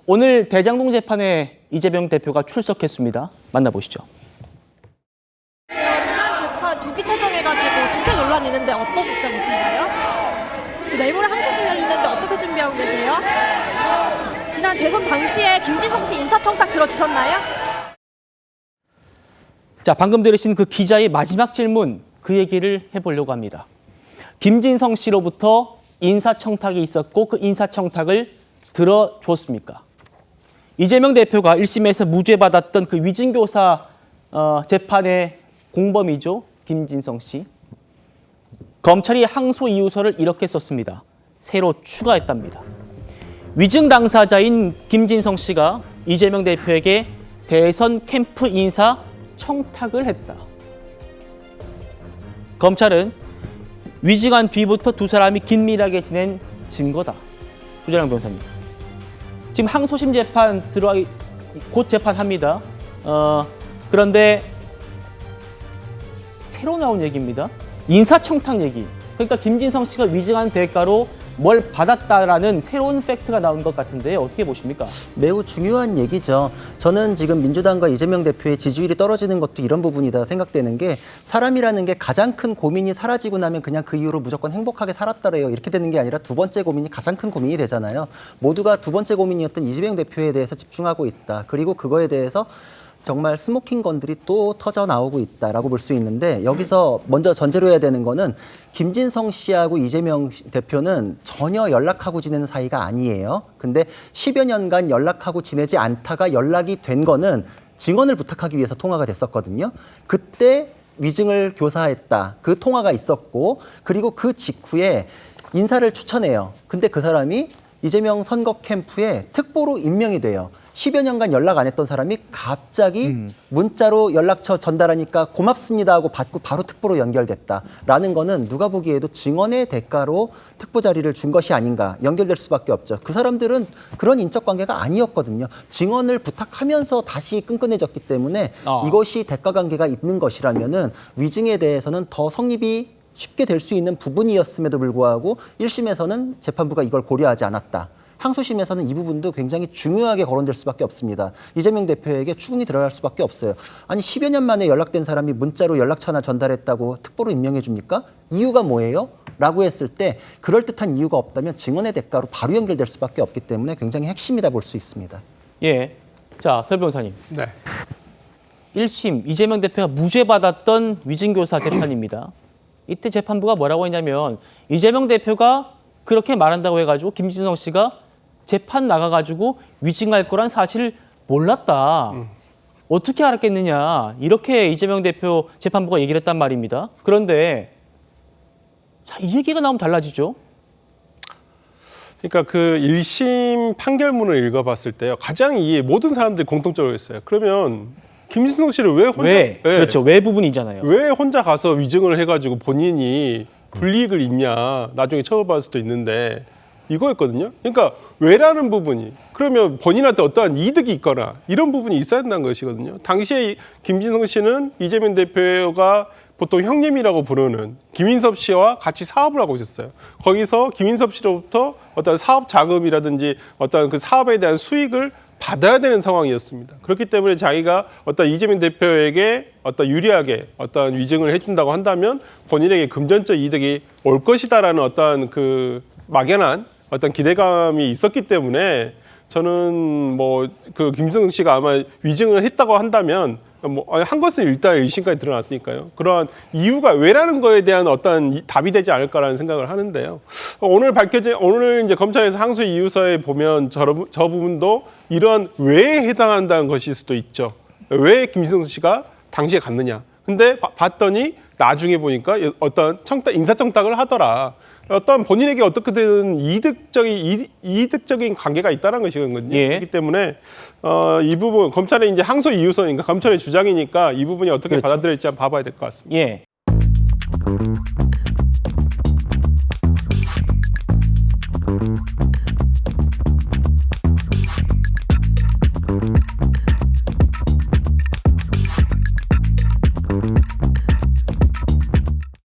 오늘 대장동 재판에 이재명 대표가 출석했습니다. 만나보시죠. 지난 재판 조기 퇴정해가지고 특혜 논란이 있는데 어떤 입장이신가요? 내일모레 항소심 열리는데 어떻게 준비하고 계세요? 지난 대선 당시에 김진성 씨 인사청탁 들어주셨나요? 자, 방금 들으신 그 기자의 마지막 질문, 그 얘기를 해보려고 합니다. 김진성 씨로부터 인사청탁이 있었고 그 인사청탁을 들어줬습니까? 이재명 대표가 1심에서 무죄받았던 그 위증교사 재판의 공범이죠. 김진성 씨. 검찰이 항소 이유서를 이렇게 썼습니다. 새로 추가했답니다. 위증 당사자인 김진성 씨가 이재명 대표에게 대선 캠프 인사 청탁을 했다. 검찰은 위증한 뒤부터 두 사람이 긴밀하게 지낸 증거다. 구자랑 변호사님. 지금 항소심 재판 곧 재판합니다. 그런데 새로 나온 얘기입니다. 인사청탁 얘기. 그러니까 김진성 씨가 위증한 대가로 뭘 받았다라는 새로운 팩트가 나온 것 같은데 어떻게 보십니까? 매우 중요한 얘기죠. 저는 지금 민주당과 이재명 대표의 지지율이 떨어지는 것도 이런 부분이다 생각되는 게, 사람이라는 게 가장 큰 고민이 사라지고 나면 그냥 그 이후로 무조건 행복하게 살았다래요. 이렇게 되는 게 아니라 두 번째 고민이 가장 큰 고민이 되잖아요. 모두가 두 번째 고민이었던 이재명 대표에 대해서 집중하고 있다. 그리고 그거에 대해서 정말 스모킹 건들이 또 터져 나오고 있다라고 볼 수 있는데, 여기서 먼저 전제로 해야 되는 거는 김진성 씨하고 이재명 대표는 전혀 연락하고 지내는 사이가 아니에요. 근데 10여 년간 연락하고 지내지 않다가 연락이 된 거는 증언을 부탁하기 위해서 통화가 됐었거든요. 그때 위증을 교사했다. 그 통화가 있었고, 그리고 그 직후에 인사를 추천해요. 근데 그 사람이 이재명 선거 캠프에 특보로 임명이 돼요. 10여 년간 연락 안 했던 사람이 갑자기 문자로 연락처 전달하니까 고맙습니다 하고 받고 바로 특보로 연결됐다라는 거는 누가 보기에도 증언의 대가로 특보 자리를 준 것이 아닌가, 연결될 수밖에 없죠. 그 사람들은 그런 인적 관계가 아니었거든요. 증언을 부탁하면서 다시 끈끈해졌기 때문에 이것이 대가 관계가 있는 것이라면은 위증에 대해서는 더 성립이 쉽게 될 수 있는 부분이었음에도 불구하고 1심에서는 재판부가 이걸 고려하지 않았다. 항소심에서는 이 부분도 굉장히 중요하게 거론될 수밖에 없습니다. 이재명 대표에게 추궁이 들어갈 수밖에 없어요. 아니 10여 년 만에 연락된 사람이 문자로 연락처나 전달했다고 특보로 임명해 줍니까? 이유가 뭐예요? 라고 했을 때 그럴듯한 이유가 없다면 증언의 대가로 바로 연결될 수밖에 없기 때문에 굉장히 핵심이다 볼 수 있습니다. 예. 자, 설 변호사님. 네. 1심 이재명 대표가 무죄받았던 위증교사 재판입니다. 이때 재판부가 뭐라고 했냐면 이재명 대표가 그렇게 말한다고 해가지고 김진성 씨가 재판 나가가지고 위증할 거란 사실을 몰랐다. 어떻게 알았겠느냐. 이렇게 이재명 대표 재판부가 얘기를 했단 말입니다. 그런데 자, 이 얘기가 나오면 달라지죠. 그러니까 그 1심 판결문을 읽어봤을 때요, 가장 이 모든 사람들이 공통적으로 했어요. 그러면 김진성 씨를 왜 혼자 그렇죠. 왜 부분이잖아요. 왜 혼자 가서 위증을 해가지고 본인이 불이익을 입냐, 나중에 처벌받을 수도 있는데, 이거였거든요. 그러니까 왜라는 부분이, 그러면 본인한테 어떠한 이득이 있거나 이런 부분이 있어야 된다는 것이거든요. 당시에 김진성 씨는 이재명 대표가 보통 형님이라고 부르는 김인섭 씨와 같이 사업을 하고 있었어요. 거기서 김인섭 씨로부터 어떤 사업 자금이라든지 어떤 그 사업에 대한 수익을 받아야 되는 상황이었습니다. 그렇기 때문에 자기가 어떤 이재명 대표에게 어떤 유리하게 어떤 위증을 해준다고 한다면 본인에게 금전적 이득이 올 것이다라는 어떤 그 막연한 어떤 기대감이 있었기 때문에, 저는 뭐 그 김진성 씨가 아마 위증을 했다고 한다면 한 것은 일단 1심까지 드러났으니까요. 그러한 이유가 왜라는 거에 대한 어떤 답이 되지 않을까라는 생각을 하는데요. 오늘 이제 검찰에서 항소 이유서에 보면 저 부분도 이런 왜에 해당한다는 것일 수도 있죠. 왜 김진성 씨가 당시에 갔느냐. 근데 봤더니 나중에 보니까 어떤 인사청탁을 하더라. 어떤 본인에게 어떻게든 이득적인 관계가 있다는 것이거든요. 예. 그렇기 때문에 이 부분 검찰의 이제 항소 이유서니까 검찰의 주장이니까 이 부분이 어떻게 그렇죠. 받아들일지 한번 봐봐야 될 것 같습니다. 예.